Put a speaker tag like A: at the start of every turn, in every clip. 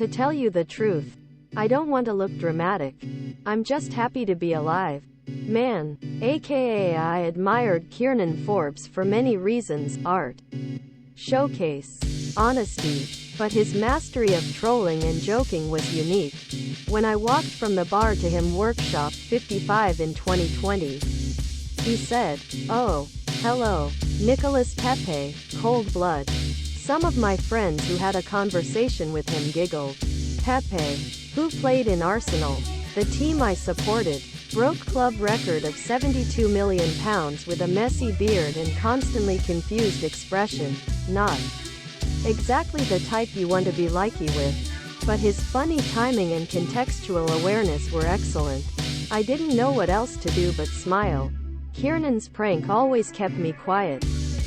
A: To tell you the truth, I don't want to look dramatic. I'm just happy to be alive. Man, aka I admired Kiernan Forbes for many reasons: art, showcase, honesty, but his mastery of trolling and joking was unique. When I walked from the bar to him workshop 55 in 2020, he said, "Oh, hello, Nicolas Pepe, cold blood." Some of my friends who had a conversation with him giggled. Pepe, who played in Arsenal, the team I supported, broke club record of £72 million with a messy beard and constantly confused expression. Not exactly the type you want to be likey with, but his funny timing and contextual awareness were excellent. I didn't know what else to do but smile. Kiernan's prank always kept me quiet.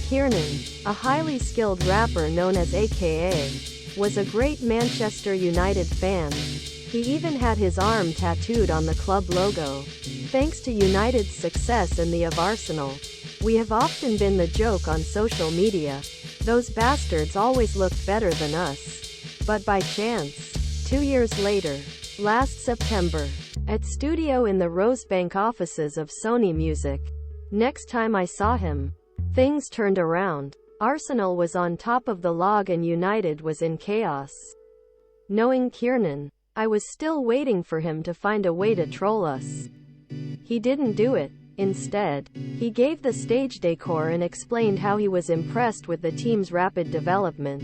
A: Kiernan, a highly skilled rapper known as AKA, was a great Manchester United fan. He even had his arm tattooed on the club logo. Thanks to United's success and the of Arsenal, we have often been the joke on social media. Those bastards always looked better than us. But by chance, 2 years later, last September, at studio in the Rosebank offices of Sony Music, next time I saw him, things turned around. Arsenal was on top of the log and United was in chaos. Knowing Kiernan, I was still waiting for him to find a way to troll us. He didn't do it. Instead, he gave the stage decor and explained how he was impressed with the team's rapid development.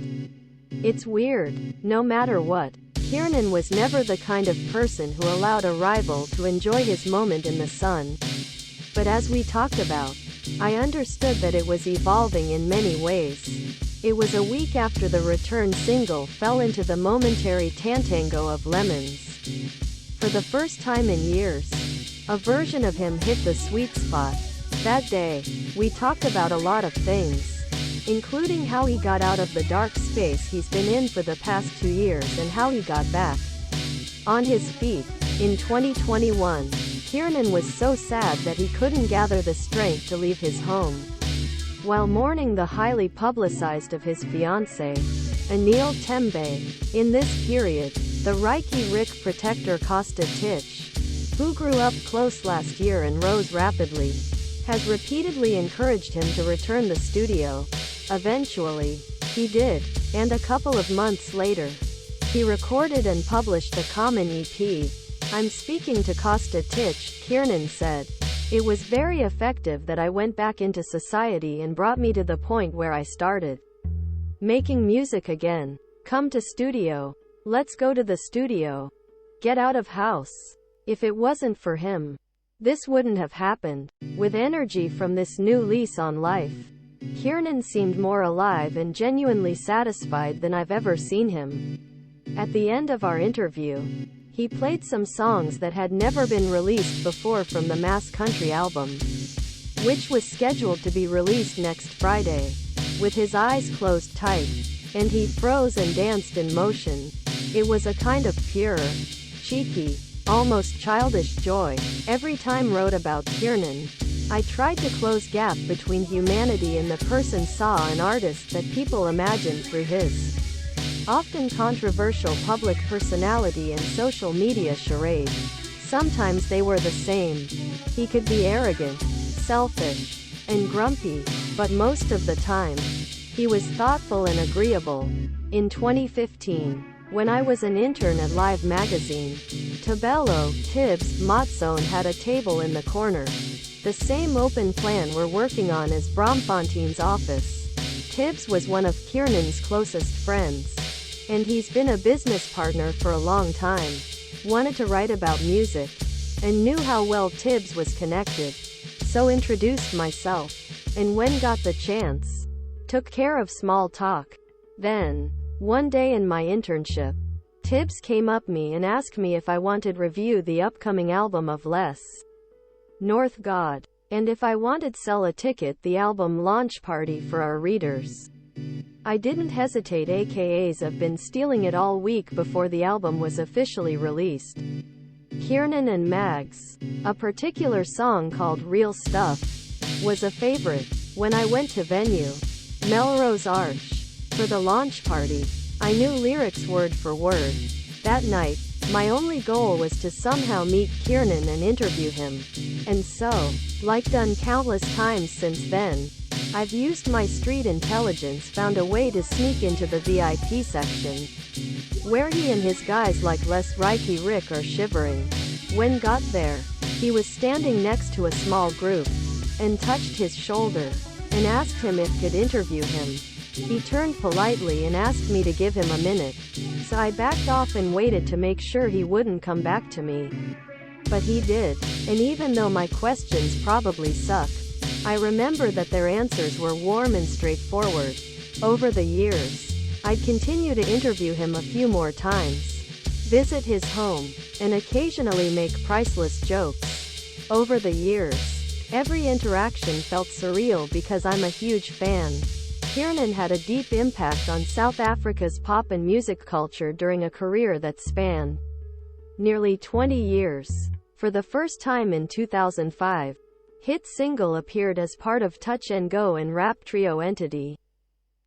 A: It's weird. No matter what, Kiernan was never the kind of person who allowed a rival to enjoy his moment in the sun. But as we talked about, I understood that it was evolving in many ways. It was a week after the return single fell into the momentary tantango of Lemons. For the first time in years, a version of him hit the sweet spot. That day, we talked about a lot of things, including how he got out of the dark space he's been in for the past 2 years and how he got back on his feet. In 2021, Kiernan was so sad that he couldn't gather the strength to leave his home. While mourning the highly publicized of his fiancée, Anil Tembe, in this period, the Reiki Rick protector Costa Titch, who grew up close last year and rose rapidly, has repeatedly encouraged him to return the studio. Eventually, he did, and a couple of months later, he recorded and published a common EP. "I'm speaking to Costa Titch," Kiernan said. "It was very effective that I went back into society and brought me to the point where I started making music again. Come to studio. Let's go to the studio. Get out of house." If it wasn't for him, this wouldn't have happened. With energy from this new lease on life, Kiernan seemed more alive and genuinely satisfied than I've ever seen him. At the end of our interview, he played some songs that had never been released before from the Mass Country album, which was scheduled to be released next Friday. With his eyes closed tight, and he froze and danced in motion. It was a kind of pure, cheeky, almost childish joy. Every time wrote about Kiernan, I tried to close gap between humanity and the person saw an artist that people imagined through his often controversial public personality and social media charade. Sometimes they were the same. He could be arrogant, selfish, and grumpy, but most of the time, he was thoughtful and agreeable. In 2015, when I was an intern at Live magazine, Tabello, Tibbs, Motzone had a table in the corner. The same open plan we're working on as Bromfontaine's office. Tibbs was one of Kiernan's closest friends, and he's been a business partner for a long time. Wanted to write about music, and knew how well Tibbs was connected. So introduced myself, and when got the chance, took care of small talk. Then, one day in my internship, Tibbs came up me and asked me if I wanted review the upcoming album of Les North God, and if I wanted sell a ticket the album launch party for our readers. I didn't hesitate. AKAs have been stealing it all week before the album was officially released. Kiernan and Mags, a particular song called Real Stuff, was a favorite. When I went to venue, Melrose Arch, for the launch party, I knew lyrics word for word. That night, my only goal was to somehow meet Kiernan and interview him. And so, like done countless times since then, I've used my street intelligence, found a way to sneak into the VIP section, where he and his guys like Les Reiki Rick are shivering. When got there, he was standing next to a small group, and touched his shoulder, and asked him if could interview him. He turned politely and asked me to give him a minute, so I backed off and waited to make sure he wouldn't come back to me. But he did, and even though my questions probably suck, I remember that their answers were warm and straightforward. Over the years, I'd continue to interview him a few more times, visit his home, and occasionally make priceless jokes. Over the years, every interaction felt surreal because I'm a huge fan. Kiernan had a deep impact on South Africa's pop and music culture during a career that spanned nearly 20 years. For the first time in 2005, hit single appeared as part of Touch and Go and rap trio Entity.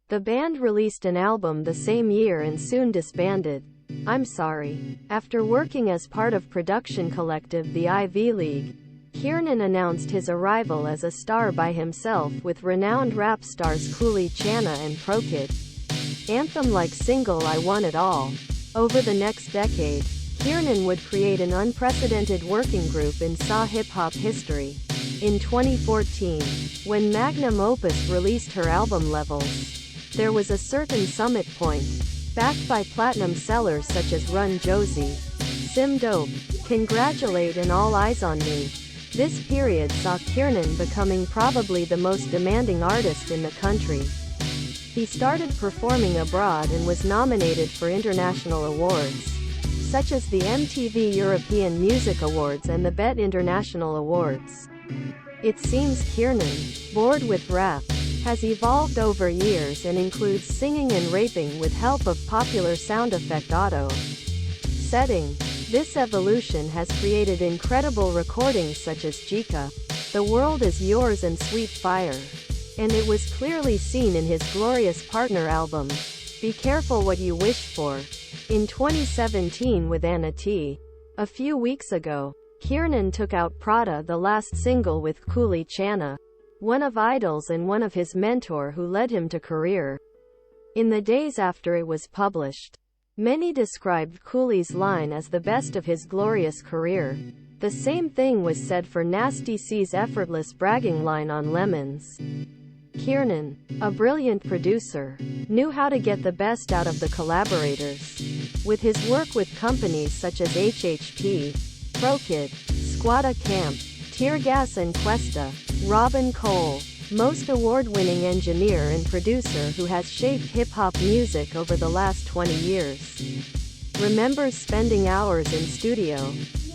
A: The band released an album the same year and soon disbanded. I'm Sorry. After working as part of production collective The Ivy League, Kiernan announced his arrival as a star by himself with renowned rap stars Cooley Channa and Prokid. Anthem-like single I Want It All. Over the next decade, Kiernan would create an unprecedented working group in SA hip-hop history. In 2014, when Magnum Opus released her album Levels, there was a certain summit point, backed by platinum sellers such as Run Josie, Sim Dope, Congratulate and All Eyes on Me. This period saw Kiernan becoming probably the most demanding artist in the country. He started performing abroad and was nominated for international awards, such as the MTV European Music Awards and the BET International Awards. It seems Kiernan, bored with rap, has evolved over years and includes singing and rapping with help of popular sound effect auto setting. This evolution has created incredible recordings such as Jika, The World Is Yours and Sweet Fire. And it was clearly seen in his Glorious Partner album, Be Careful What You Wish For, in 2017 with Anna T. A few weeks ago, Kiernan took out Prada, the last single with Cooley Channa, one of Idol's and one of his mentor who led him to career. In the days after it was published, many described Cooley's line as the best of his glorious career. The same thing was said for Nasty C's effortless bragging line on Lemons. Kiernan, a brilliant producer, knew how to get the best out of the collaborators. With his work with companies such as HHP, Prokid, Squatta Camp, Tear Gas and Questa, Robin Cole, most award-winning engineer and producer who has shaped hip-hop music over the last 20 years, remembers spending hours in studio.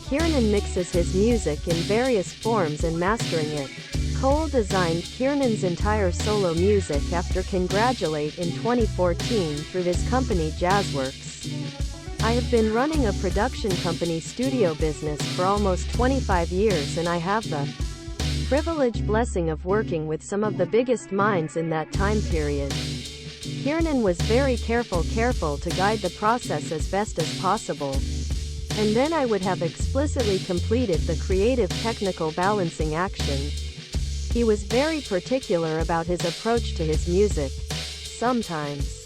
A: Kiernan mixes his music in various forms and mastering it. Cole designed Kiernan's entire solo music after Congratulate in 2014 through his company Jazzworks. I have been running a production company studio business for almost 25 years and I have the privileged blessing of working with some of the biggest minds in that time period. Kiernan was very careful to guide the process as best as possible. And then I would have explicitly completed the creative technical balancing action. He was very particular about his approach to his music. Sometimes